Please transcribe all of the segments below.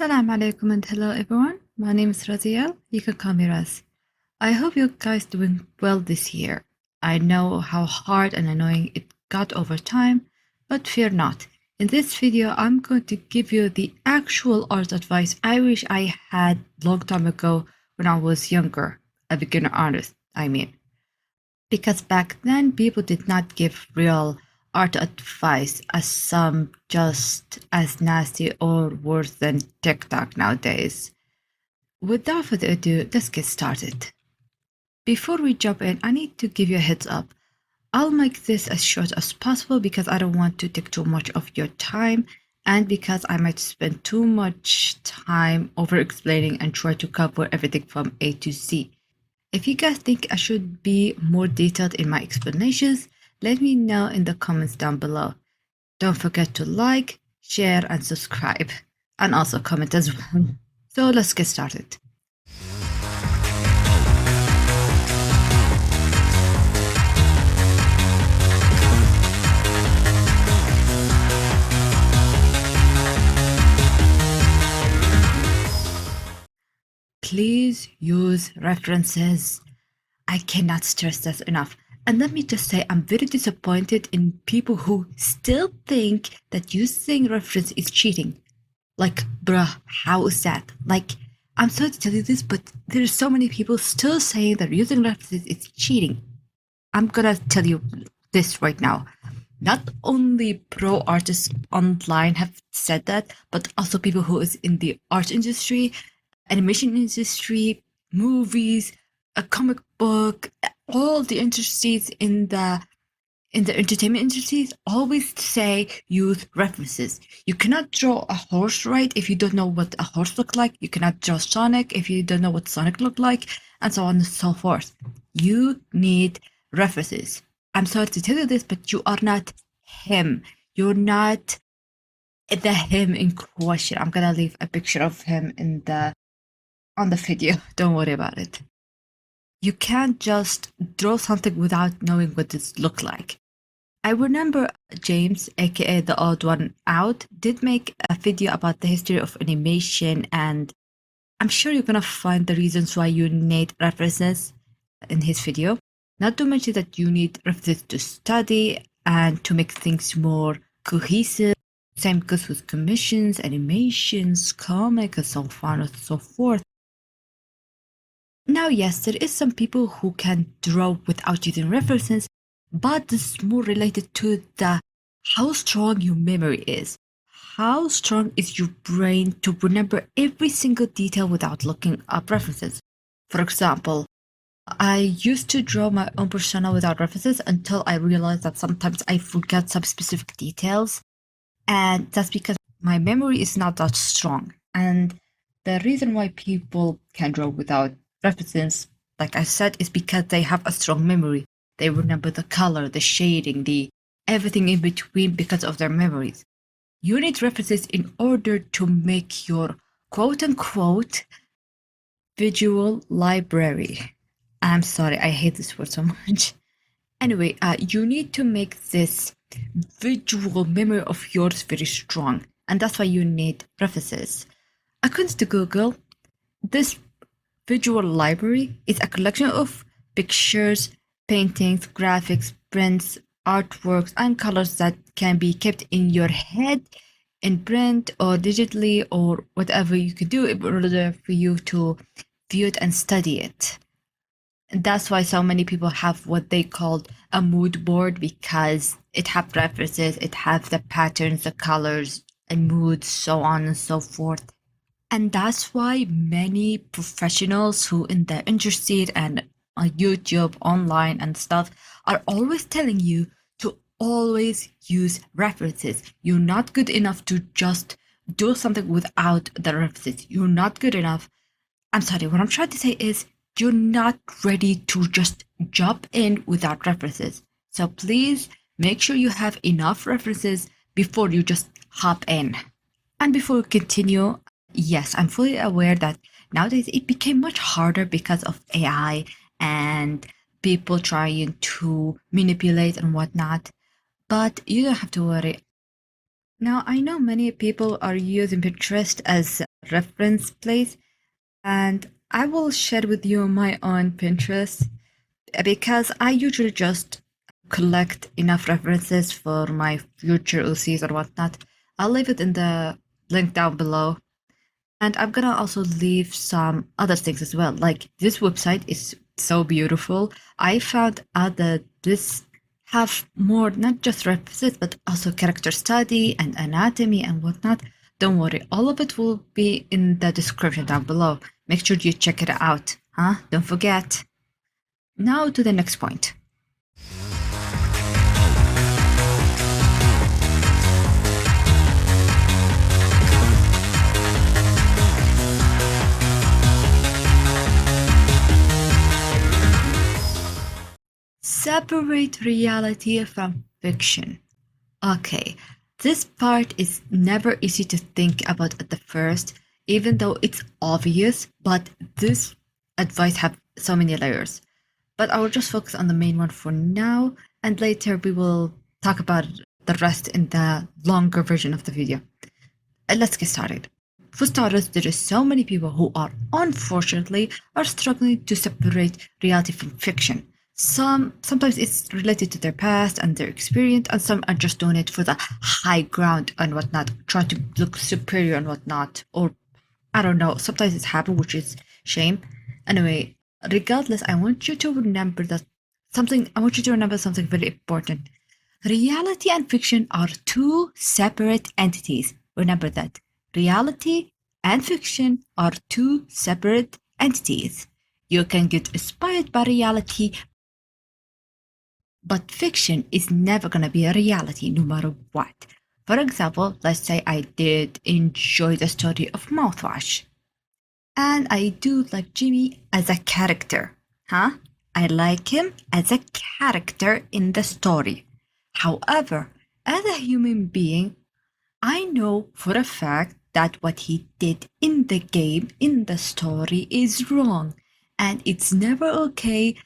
Assalamu alaikum and hello everyone. My name is Raziel. You can call me Raz. I hope you guys doing well this year. I know how hard and annoying it got over time, but fear not. In this video, I'm going to give you the actual art advice I wish I had long time ago when I was younger, a beginner artist, I mean. Because back then, people did not give real art advice, as some just as nasty or worse than TikTok nowadays. Without further ado, let's get started. Before we jump in, I need to give you a heads up. I'll make this as short as possible because I don't want to take too much of your time and because I might spend too much time over explaining and try to cover everything from A to Z. If you guys think I should be more detailed in my explanations, let me know in the comments down below. Don't forget to like, share, and subscribe, and also comment as well. So let's get started. Please use references. I cannot stress this enough. And let me just say, I'm very disappointed in people who still think that using reference is cheating. Like, bruh, how is that? Like, I'm sorry to tell you this, but there's so many people still saying that using references is cheating. I'm gonna tell you this right now. Not only pro artists online have said that, but also people who is in the art industry, animation industry, movies, a comic book, all the industries in the entertainment industries always say use references. You cannot draw a horse right if you don't know what a horse looks like. You cannot draw Sonic if you don't know what Sonic looked like, and so on and so forth. You need references. I'm sorry to tell you this, but you are not him. You're not the him in question. I'm gonna leave a picture of him on the video. Don't worry about it. You can't just draw something without knowing what this looks like. I remember James, aka the odd one out, did make a video about the history of animation, and I'm sure you're gonna find the reasons why you need references in his video. Not to mention that you need references to study and to make things more cohesive. Same goes with commissions, animations, comics, and so on and so forth. Now, yes, there is some people who can draw without using references, but this is more related to how strong your memory is. How strong is your brain to remember every single detail without looking up references? For example, I used to draw my own persona without references until I realized that sometimes I forget some specific details, and that's because my memory is not that strong. And the reason why people can draw without references, like I said, is because they have a strong memory. They remember the color, the shading, the everything in between because of their memories. You need references in order to make your quote-unquote visual library. I'm sorry, I hate this word so much. Anyway, you need to make this visual memory of yours very strong, and that's why you need references. According to Google, this visual library is a collection of pictures, paintings, graphics, prints, artworks, and colors that can be kept in your head in print or digitally or whatever you can do in order for you to view it and study it. And that's why so many people have what they call a mood board, because it has references, it has the patterns, the colors, and moods, so on and so forth. And that's why many professionals who in the industry and on YouTube, online and stuff are always telling you to always use references. You're not good enough to just do something without the references. You're not good enough. I'm sorry, what I'm trying to say is you're not ready to just jump in without references. So please make sure you have enough references before you just hop in. And before we continue, yes, I'm fully aware that nowadays it became much harder because of AI and people trying to manipulate and whatnot, but you don't have to worry. Now, I know many people are using Pinterest as reference place, and I will share with you my own Pinterest because I usually just collect enough references for my future OCs or whatnot. I'll leave it in the link down below. And I'm gonna also leave some other things as well. Like this website is so beautiful. I found out that this have more not just references but also character study and anatomy and whatnot. Don't worry, all of it will be in the description down below. Make sure you check it out, huh? Don't forget. Now to the next point. Separate reality from fiction. Okay, this part is never easy to think about at the first, even though it's obvious, but this advice have so many layers. But I will just focus on the main one for now, and later we will talk about the rest in the longer version of the video. Let's get started. For starters, there is so many people who are unfortunately are struggling to separate reality from fiction. Sometimes it's related to their past and their experience, and some are just doing it for the high ground and whatnot, trying to look superior and whatnot. Or I don't know, sometimes it's happen, which is shame. Anyway, regardless, I want you to remember something very important. Reality and fiction are two separate entities. Remember that. Reality and fiction are two separate entities. You can get inspired by reality, but fiction is never going to be a reality no matter what. For example, let's say I did enjoy the story of Mouthwash. And I do like Jimmy as a character. Huh? I like him as a character in the story. However, as a human being, I know for a fact that what he did in the game, in the story, is wrong. And it's never okay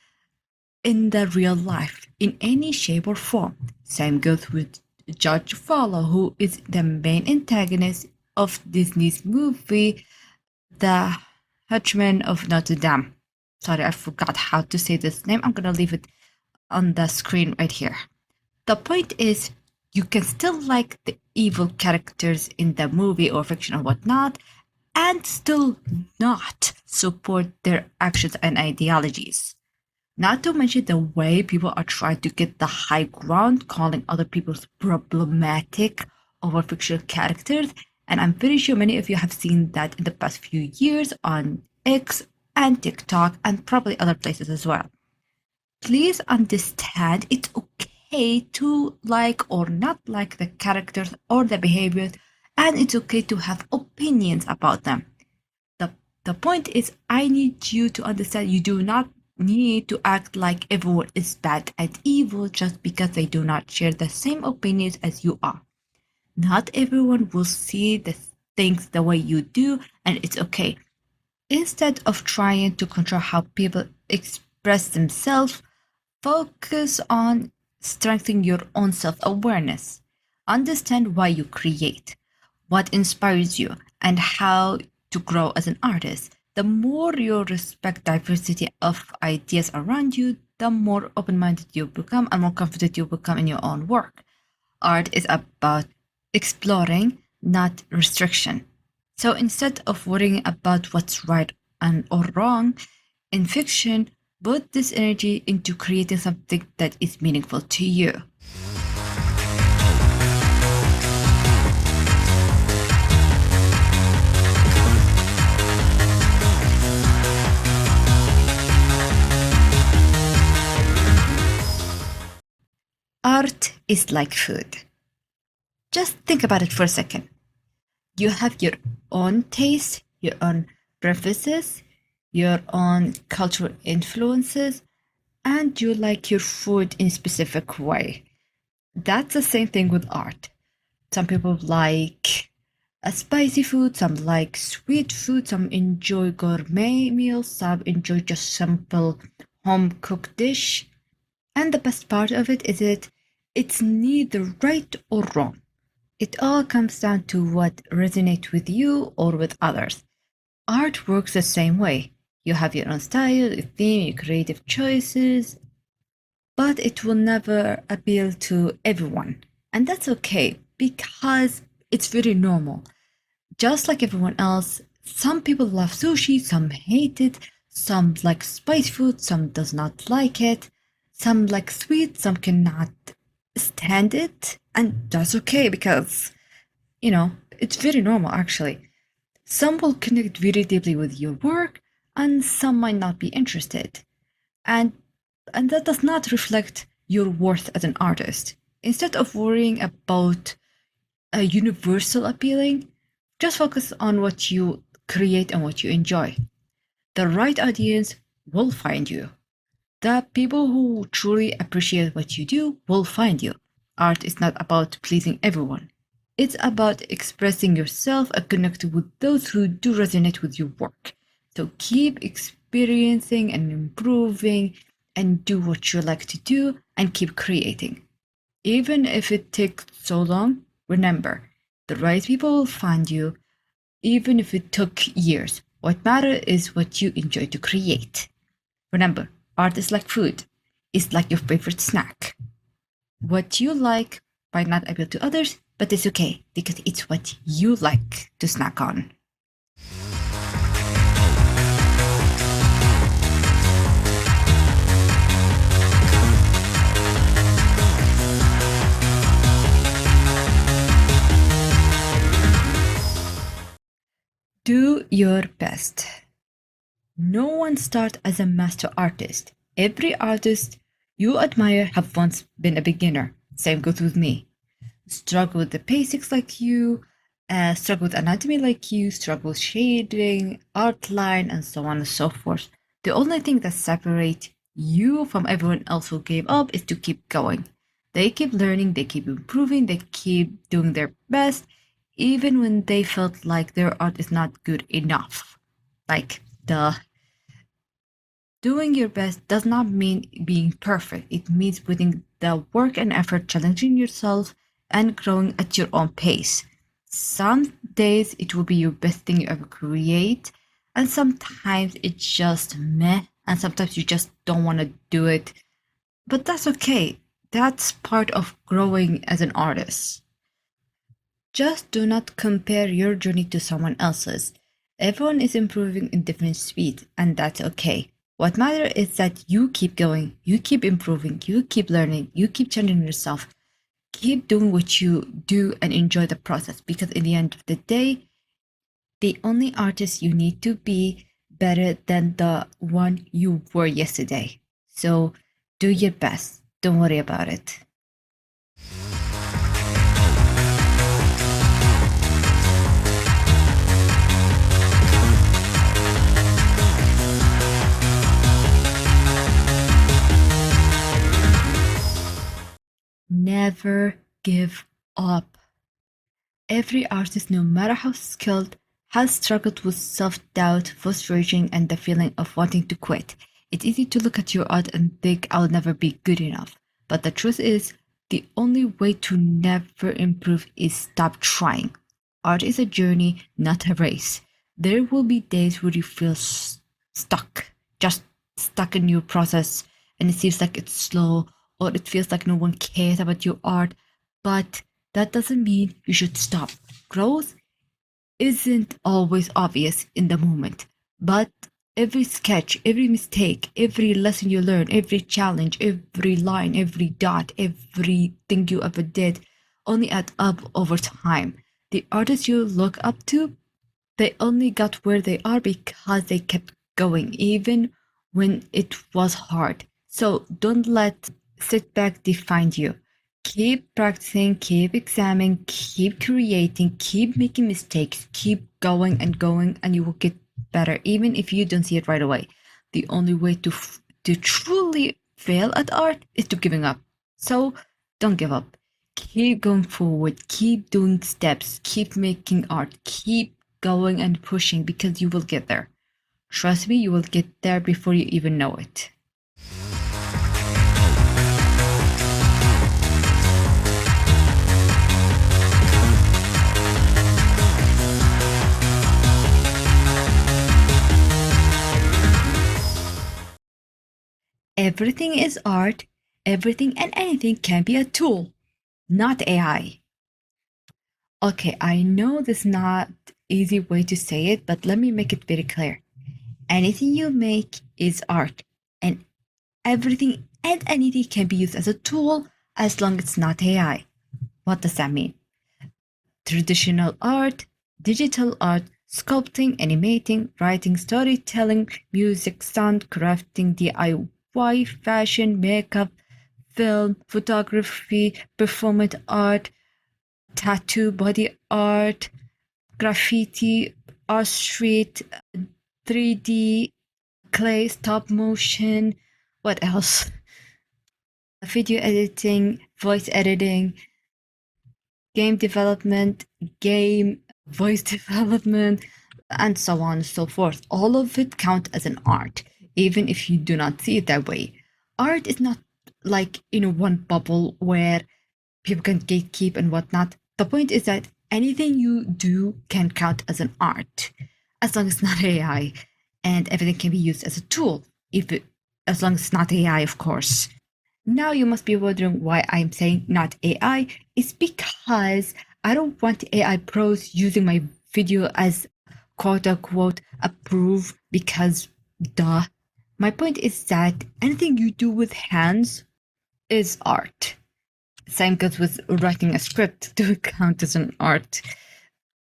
in the real life, in any shape or form. Same goes with Judge Follow, who is the main antagonist of Disney's movie, The Hunchman of Notre Dame. Sorry, I forgot how to say this name. I'm gonna leave it on the screen right here. The point is, you can still like the evil characters in the movie or fiction or whatnot, and still not support their actions and ideologies. Not to mention the way people are trying to get the high ground, calling other people problematic over fictional characters. And I'm pretty sure many of you have seen that in the past few years on X and TikTok and probably other places as well. Please understand it's okay to like or not like the characters or the behaviors, and it's okay to have opinions about them. The point is, I need you to understand you do not need to act like everyone is bad and evil just because they do not share the same opinions as you are. Not everyone will see the things the way you do, and it's okay. Instead of trying to control how people express themselves, focus on strengthening your own self-awareness. Understand why you create, what inspires you, and how to grow as an artist. The more you respect diversity of ideas around you, the more open-minded you become and more confident you become in your own work. Art is about exploring, not restriction. So instead of worrying about what's right or wrong, in fiction, put this energy into creating something that is meaningful to you. Art is like food. Just think about it for a second. You have your own taste, your own preferences, your own cultural influences, and you like your food in a specific way. That's the same thing with art. Some people like a spicy food, some like sweet food, some enjoy gourmet meals, some enjoy just simple home cooked dish. And the best part of it is it's neither right or wrong. It all comes down to what resonates with you or with others. Art works the same way. You have your own style, your theme, your creative choices, but it will never appeal to everyone. And that's okay because it's very normal. Just like everyone else, some people love sushi, some hate it, some like spicy food, some does not like it, some like sweet, some cannot stand it, and that's okay because it's very normal actually. Some will connect very deeply with your work and some might not be interested. And and that does not reflect your worth as an artist. Instead of worrying about a universal appealing, just focus on what you create and what you enjoy. The right audience will find you. The people who truly appreciate what you do will find you. Art is not about pleasing everyone. It's about expressing yourself and connecting with those who do resonate with your work. So keep experiencing and improving and do what you like to do and keep creating. Even if it takes so long, remember, the right people will find you, even if it took years. What matters is what you enjoy to create. Remember, art is like food. It's like your favorite snack. What you like might not appeal to others, but it's okay because it's what you like to snack on. Do your best. No one starts as a master artist. Every artist you admire have once been a beginner. Same goes with me. Struggle with the basics like you, struggle with anatomy like you, struggle with shading, outline, and so on and so forth. The only thing that separates you from everyone else who gave up is to keep going. They keep learning, they keep improving, they keep doing their best, even when they felt like their art is not good enough. Like the doing your best does not mean being perfect. It means putting the work and effort, challenging yourself, and growing at your own pace. Some days it will be your best thing you ever create, and sometimes it's just meh, and sometimes you just don't want to do it. But that's okay. That's part of growing as an artist. Just do not compare your journey to someone else's. Everyone is improving in different speeds, and that's okay. What matters is that you keep going, you keep improving, you keep learning, you keep challenging yourself. Keep doing what you do and enjoy the process because in the end of the day, the only artist you need to be better than the one you were yesterday. So do your best. Don't worry about it. Never give up. Every artist, no matter how skilled, has struggled with self doubt, frustration, and the feeling of wanting to quit. It's easy to look at your art and think, I'll never be good enough. But the truth is, the only way to never improve is stop trying. Art is a journey, not a race. There will be days where you feel stuck, just stuck in your process, and it seems like it's slow or it feels like no one cares about your art. But that doesn't mean you should stop. Growth isn't always obvious in the moment, but every sketch, every mistake, every lesson you learn, every challenge, every line, every dot, everything you ever did only add up over time. The artists you look up to, they only got where they are because they kept going, even when it was hard. So don't let setback define you. Keep practicing, keep examining, keep creating, keep making mistakes, keep going, and you will get better, even if you don't see it right away. The only way to truly fail at art is to giving up. So don't give up. Keep going forward, keep doing steps, keep making art, keep going and pushing because you will get there. Trust me, you will get there before you even know it. everything is art, everything and anything can be a tool, not AI. Okay, I know this is not easy way to say it, but let me make it very clear. Anything you make is art, and everything and anything can be used as a tool as long as it's not AI. What does that mean? Traditional art, digital art, sculpting, animating, writing, storytelling, music, sound, crafting, DIY, fashion, makeup, film, photography, performance art, tattoo, body art, graffiti, art street, 3D, clay, stop motion, what else? Video editing, voice editing, game development, game voice development, and so on and so forth. All of it count as an art, even if you do not see it that way. Art is not like one bubble where people can gatekeep and whatnot. The point is that anything you do can count as an art, as long as it's not AI, and everything can be used as a tool, as long as it's not AI, of course. Now you must be wondering why I'm saying not AI. It's because I don't want AI pros using my video as quote unquote approve because duh. My point is that anything you do with hands is art. Same goes with writing a script to count as an art.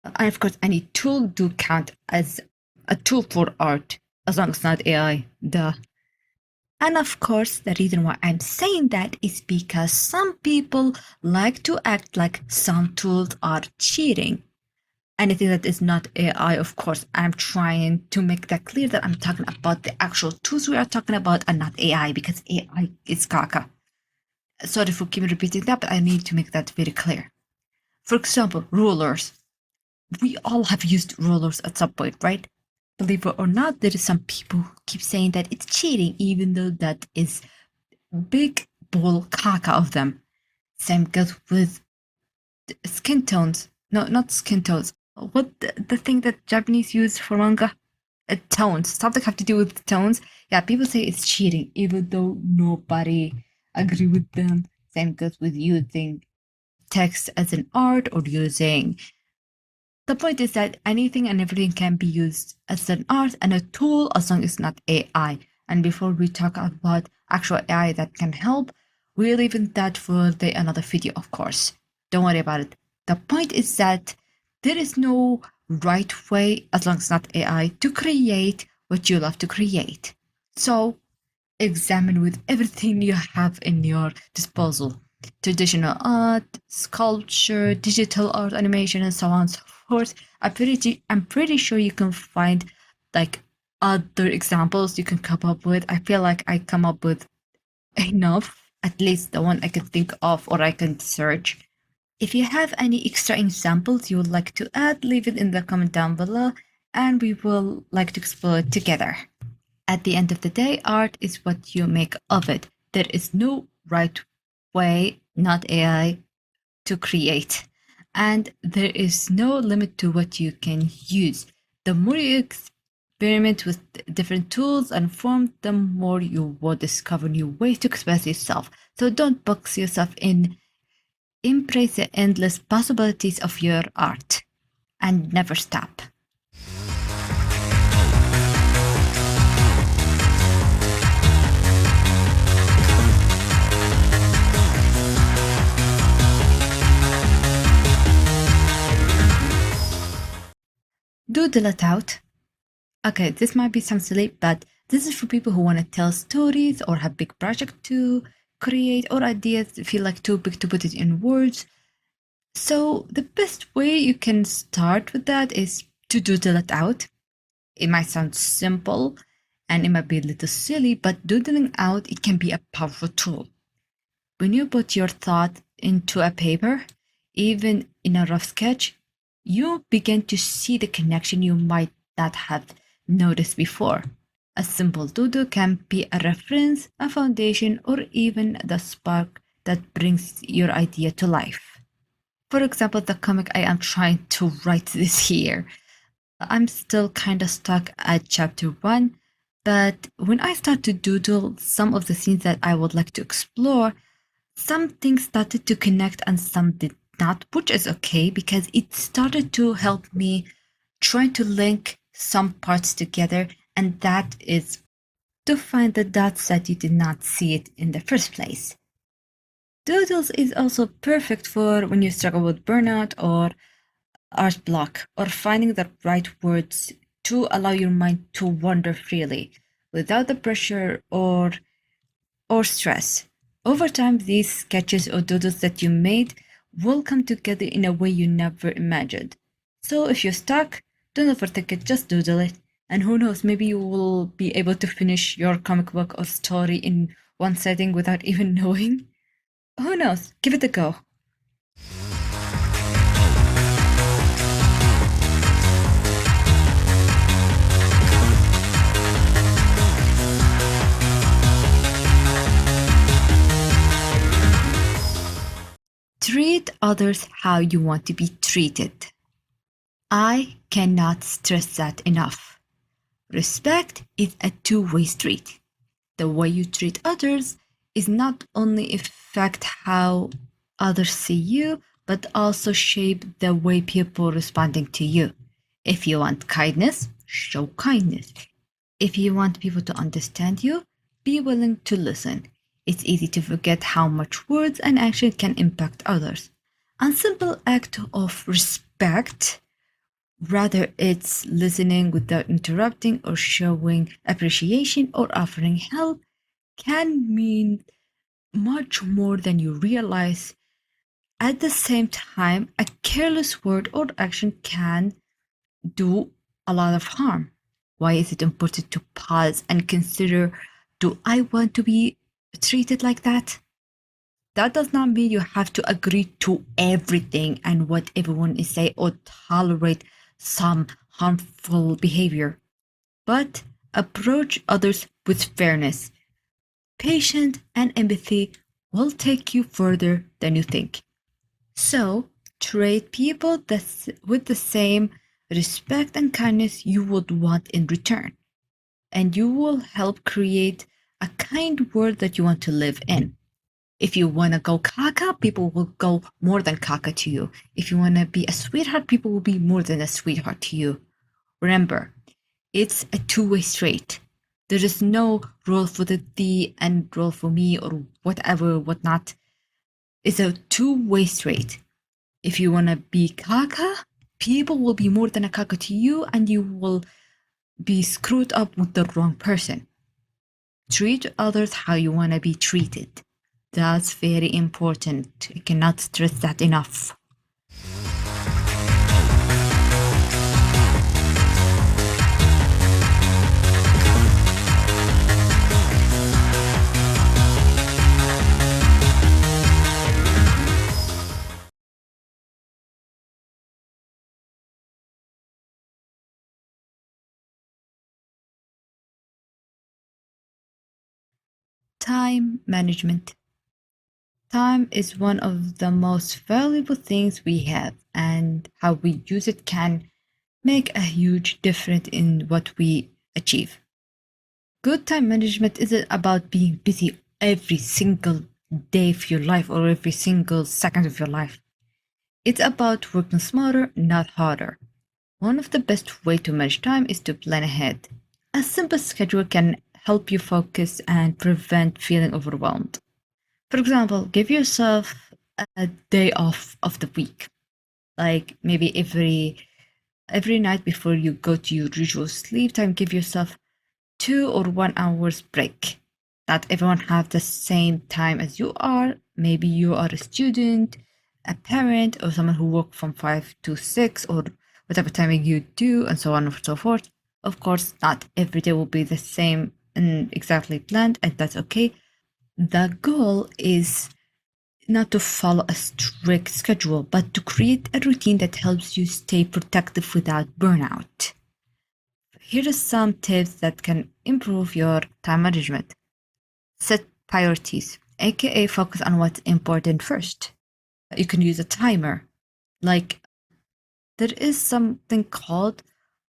And of course, any tool do count as a tool for art, as long as it's not AI. Duh. And of course, the reason why I'm saying that is because some people like to act like some tools are cheating. Anything that is not AI, of course, I'm trying to make that clear that I'm talking about the actual tools we are talking about and not AI, because AI is caca. Sorry for keeping repeating that, but I need to make that very clear. For example, rulers. We all have used rulers at some point, right? Believe it or not, there is some people who keep saying that it's cheating, even though that is big bull caca of them. Same goes with skin tones. No, not skin tones. What the thing that Japanese use for manga? Tones. Something have to do with tones. Yeah, people say it's cheating, even though nobody agree with them. Same goes with using text as an art or using. The point is that anything and everything can be used as an art and a tool as long as it's not AI. And before we talk about actual AI that can help, we'll leave that for another video, of course. Don't worry about it. The point is that there is no right way, as long as it's not AI, to create what you love to create. So examine with everything you have in your disposal. Traditional art, sculpture, digital art, animation, and so on and so forth. I'm pretty sure you can find like other examples you can come up with. I feel like I come up with enough, at least the one I can think of or I can search. If you have any extra examples you would like to add, leave it in the comment down below and we will like to explore it together. At the end of the day, art is what you make of it. There is no right way, not AI, to create. And there is no limit to what you can use. The more you experiment with different tools and forms, the more you will discover new ways to express yourself. So don't box yourself in. Embrace the endless possibilities of your art and never stop. Doodle it out. Okay, this might be some silly, but this is for people who want to tell stories or have big project to create or ideas feel like too big to put it in words. So the best way you can start with that is to doodle it out. It might sound simple and it might be a little silly, but doodling out, it can be a powerful tool. When you put your thought into a paper, even in a rough sketch, you begin to see the connection you might not have noticed before. A simple doodle can be a reference, a foundation, or even the spark that brings your idea to life. For example, the comic I am trying to write this year. I'm still kind of stuck at chapter 1. But when I start to doodle some of the scenes that I would like to explore, some things started to connect and some did not, which is okay because it started to help me try to link some parts together, and that is to find the dots that you did not see it in the first place. Doodles is also perfect for when you struggle with burnout or art block, or finding the right words to allow your mind to wander freely without the pressure or stress. Over time, these sketches or doodles that you made will come together in a way you never imagined. So if you're stuck, don't overthink it, just doodle it. And who knows, maybe you will be able to finish your comic book or story in one setting without even knowing. Who knows? Give it a go. Treat others how you want to be treated. I cannot stress that enough. Respect is a two-way street. The way you treat others is not only affect how others see you, but also shape the way people responding to you. If you want kindness, show kindness. If you want people to understand you, be willing to listen. It's easy to forget how much words and action can impact others. A simple act of respect, whether it's listening without interrupting or showing appreciation or offering help, can mean much more than you realize. At the same time, a careless word or action can do a lot of harm. Why is it important to pause and consider, do I want to be treated like that? That does not mean you have to agree to everything and what everyone is saying or tolerate some harmful behavior, but approach others with fairness. Patience and empathy will take you further than you think. So, treat people with the same respect and kindness you would want in return, and you will help create a kind world that you want to live in. If you want to go caca, people will go more than caca to you. If you want to be a sweetheart, people will be more than a sweetheart to you. Remember, it's a two-way street. There is no role for the thee and role for me or whatever, whatnot. It's a two-way street. If you want to be caca, people will be more than a caca to you and you will be screwed up with the wrong person. Treat others how you want to be treated. That's very important. I cannot stress that enough. Time management. Time is one of the most valuable things we have, and how we use it can make a huge difference in what we achieve. Good time management isn't about being busy every single day of your life or every single second of your life. It's about working smarter, not harder. One of the best ways to manage time is to plan ahead. A simple schedule can help you focus and prevent feeling overwhelmed. For example, give yourself a day off of the week. Like maybe every night before you go to your usual sleep time, give yourself 2 or 1 hours break. Not everyone have the same time as you are. Maybe you are a student, a parent, or someone who work from 5 to 6 or whatever timing you do, and so on and so forth. Of course, not every day will be the same and exactly planned, and that's okay. The goal is not to follow a strict schedule, but to create a routine that helps you stay productive without burnout. Here are some tips that can improve your time management. Set priorities, aka focus on what's important first. You can use a timer. Like there is something called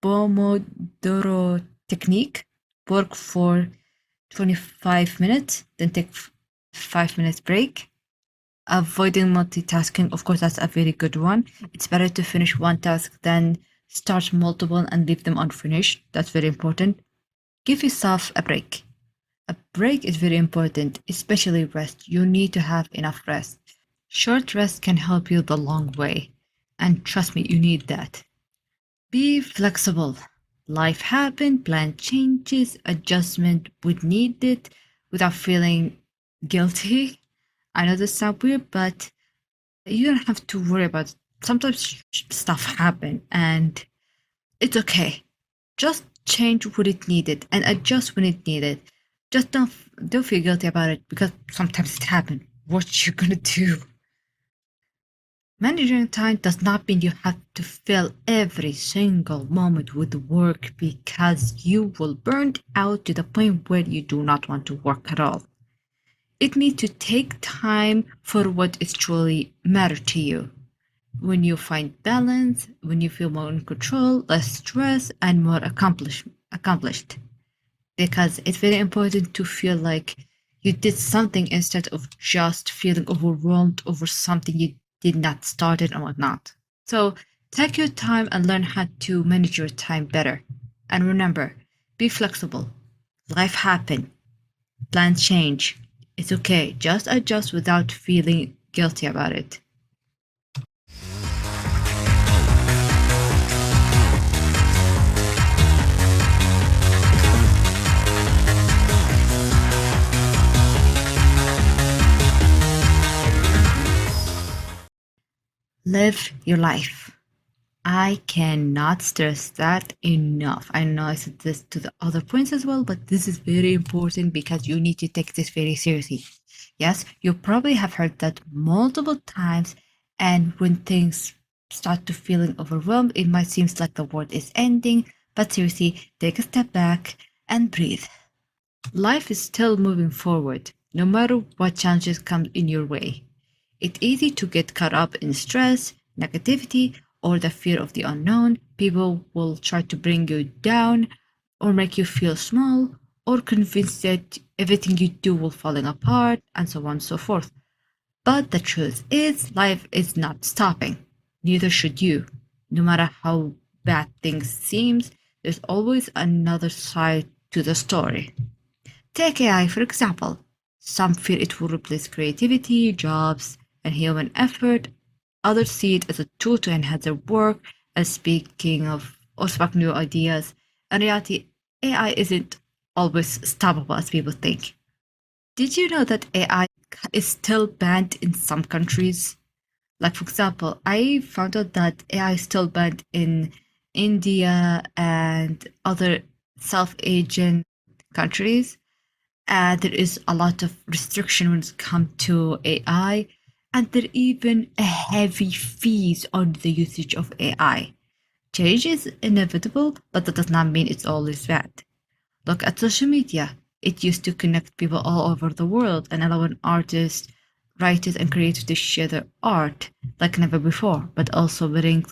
Pomodoro technique. work for 25 minutes, then take 5 minutes break. Avoiding multitasking, of course, that's a very good one. It's better to finish one task than start multiple and leave them unfinished. That's very important. Give yourself a break. A break is very important, especially rest. You need to have enough rest. Short rest can help you the long way. And trust me, you need that. Be flexible. Life happens, plan changes, adjustment would need it without feeling guilty. I know this sounds weird, but you don't have to worry about it. Sometimes stuff happen and it's okay. Just change what it needed and adjust when it needed. Just don't feel guilty about it because sometimes it happens. What you gonna do? Managing time does not mean you have to fill every single moment with work because you will burn out to the point where you do not want to work at all. It means to take time for what is truly matter to you. When you find balance, when you feel more in control, less stress, and more accomplished. Because it's very important to feel like you did something instead of just feeling overwhelmed over something you did not start it or whatnot. So take your time and learn how to manage your time better. And remember, be flexible. Life happen. Plans change. It's okay. Just adjust without feeling guilty about it. Live your life. I cannot stress that enough. I know I said this to the other points as well, but this is very important because you need to take this very seriously. Yes, you probably have heard that multiple times, and when things start to feeling overwhelmed, it might seem like the world is ending, but seriously, take a step back and breathe. Life is still moving forward, no matter what challenges come in your way. It's easy to get caught up in stress, negativity, or the fear of the unknown. People will try to bring you down or make you feel small or convince that everything you do will falling apart and so on and so forth. But the truth is life is not stopping. Neither should you. No matter how bad things seems, there's always another side to the story. Take AI for example. Some fear it will replace creativity, jobs, and human effort. Others see it as a tool to enhance their work, as speaking of or spark new ideas. In reality, AI isn't always stoppable as people think. Did you know that AI is still banned in some countries? Like, for example, I found out that AI is still banned in India and other South Asian countries. There is a lot of restriction when it comes to AI, and there even a heavy fees on the usage of AI. Change is inevitable, but that does not mean it's always bad. Look at social media. It used to connect people all over the world and allowing artists, writers, and creators to share their art like never before, but also bring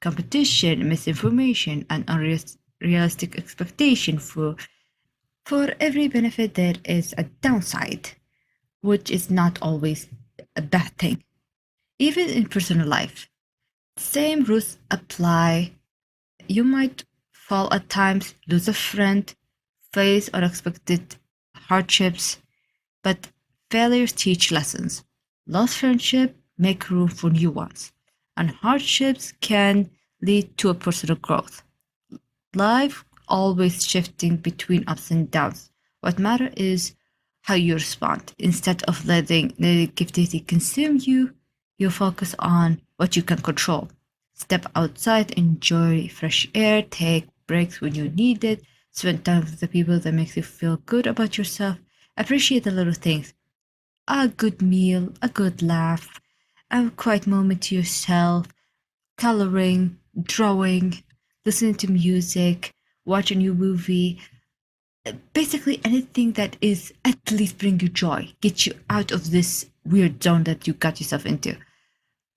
competition, misinformation, and unrealistic expectation for every benefit, there is a downside, which is not always a bad thing. Even in personal life, same rules apply. You might fall at times, lose a friend, face unexpected hardships, but failures teach lessons. Lost friendship make room for new ones, and hardships can lead to a personal growth. Life always shifting between ups and downs. What matters is how you respond. Instead of letting negativity consume you, you focus on what you can control. Step outside, enjoy fresh air, take breaks when you need it, spend time with the people that make you feel good about yourself, appreciate the little things. A good meal, a good laugh, a quiet moment to yourself, coloring, drawing, listening to music, watch a new movie, basically anything that is at least bring you joy, get you out of this weird zone that you got yourself into.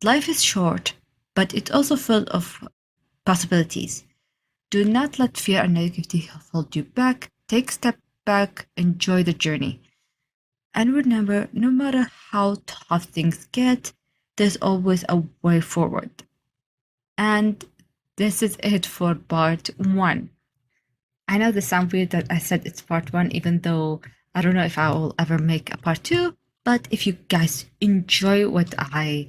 Life is short, but it's also full of possibilities. Do not let fear and negativity hold you back. take a step back, enjoy the journey. And remember, no matter how tough things get, there's always a way forward. And this is it for part one. I know this sounds weird that I said it's part one, even though I don't know if I will ever make a part two. But if you guys enjoy what I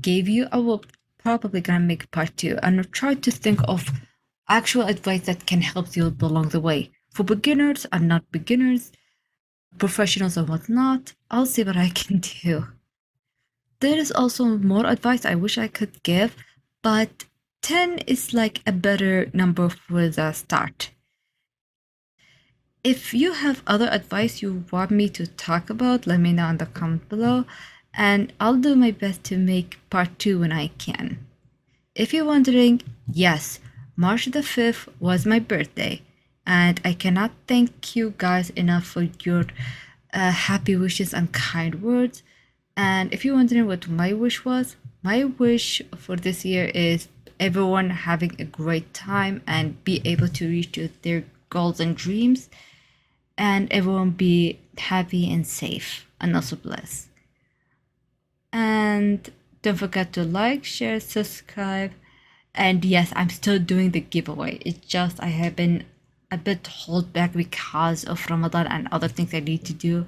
gave you, I will probably gonna make part two and try to think of actual advice that can help you along the way for beginners and not beginners, professionals or whatnot. I'll see what I can do. There is also more advice I wish I could give, but 10 is like a better number for the start. If you have other advice you want me to talk about, let me know in the comment below, and I'll do my best to make part 2 when I can. If you're wondering, yes, March the 5th was my birthday, and I cannot thank you guys enough for your happy wishes and kind words. And if you're wondering what my wish was, my wish for this year is everyone having a great time and be able to reach their goals and dreams, and everyone be happy and safe and also blessed. And don't forget to like, share, subscribe. And yes, I'm still doing the giveaway. It's just I have been a bit held back because of Ramadan and other things I need to do.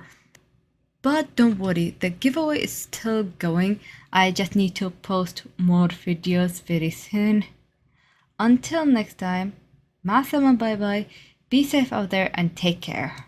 But don't worry, the giveaway is still going. I just need to post more videos very soon. Until next time, ma bye bye. Be safe out there and take care.